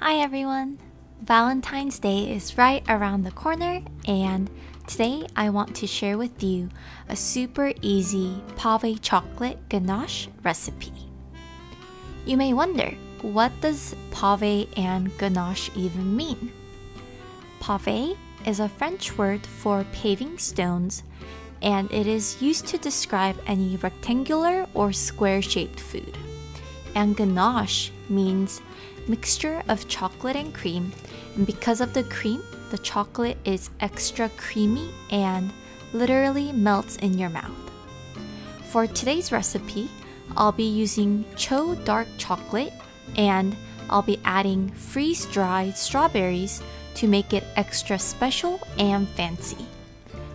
Hi everyone! Valentine's Day is right around the corner, and today I want to share with you a super easy Pave Chocolate Ganache recipe. You may wonder, what does Pave and Ganache even mean? Pave is a French word for paving stones, and it is used to describe any rectangular or square-shaped food. And ganache means mixture of chocolate and cream, and because of the cream, the chocolate is extra creamy and literally melts in your mouth. For today's recipe, I'll be using Cho dark chocolate, and I'll be adding freeze-dried strawberries to make it extra special and fancy.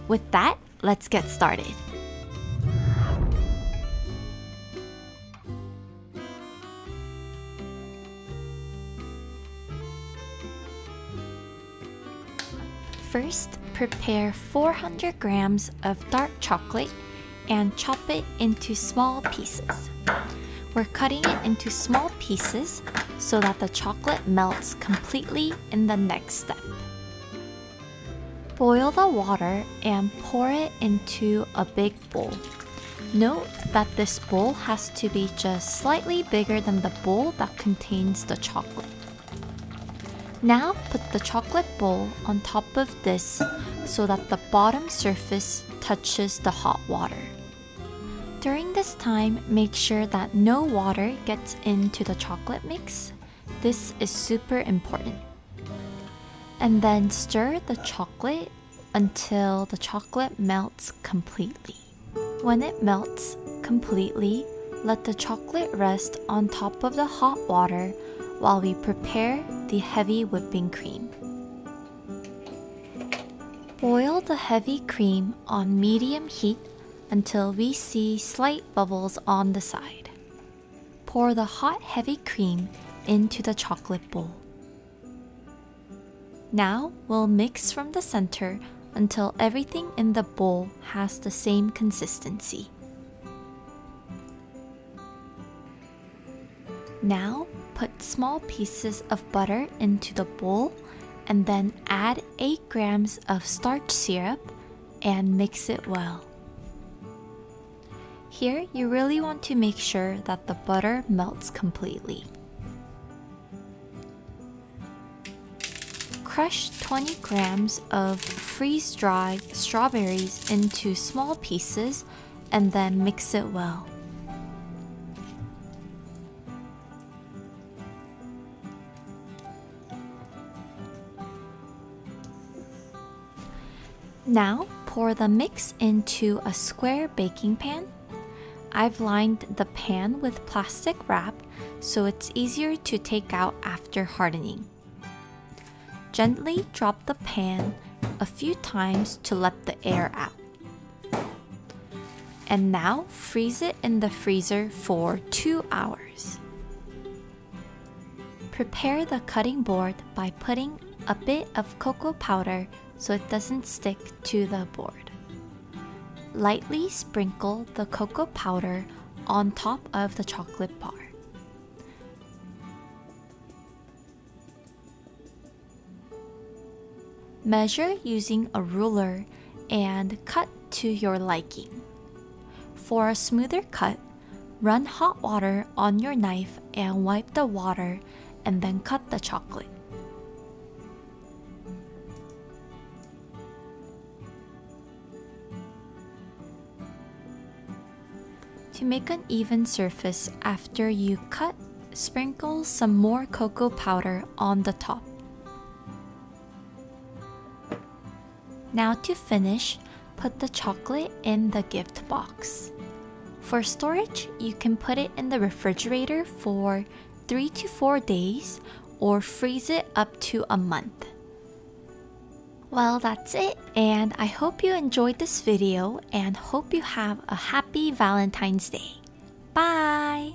With that, let's get started. First, prepare 400 grams of dark chocolate and chop it into small pieces. We're cutting it into small pieces so that the chocolate melts completely in the next step. Boil the water and pour it into a big bowl. Note that this bowl has to be just slightly bigger than the bowl that contains the chocolate. Now put the chocolate bowl on top of this so that the bottom surface touches the hot water. During this time, make sure that no water gets into the chocolate mix. This is super important. And then stir the chocolate until the chocolate melts completely. When it melts completely, let the chocolate rest on top of the hot water while we prepare the heavy whipping cream. Boil the heavy cream on medium heat until we see slight bubbles on the side. Pour the hot heavy cream into the chocolate bowl. Now we'll mix from the center until everything in the bowl has the same consistency. Now put small pieces of butter into the bowl and then add 8 grams of starch syrup and mix it well. Here, you really want to make sure that the butter melts completely. Crush 20 grams of freeze-dried strawberries into small pieces and then mix it well. Now, pour the mix into a square baking pan. I've lined the pan with plastic wrap so it's easier to take out after hardening. Gently drop the pan a few times to let the air out. And now, freeze it in the freezer for 2 hours. Prepare the cutting board by putting a bit of cocoa powder so it doesn't stick to the board. Lightly sprinkle the cocoa powder on top of the chocolate bar. Measure using a ruler and cut to your liking. For a smoother cut, run hot water on your knife and wipe the water and then cut the chocolate. To make an even surface after you cut, sprinkle some more cocoa powder on the top. Now to finish, put the chocolate in the gift box. For storage, you can put it in the refrigerator for 3 to 4 days or freeze it up to a month. Well, that's it, and I hope you enjoyed this video and hope you have a happy Valentine's Day. Bye!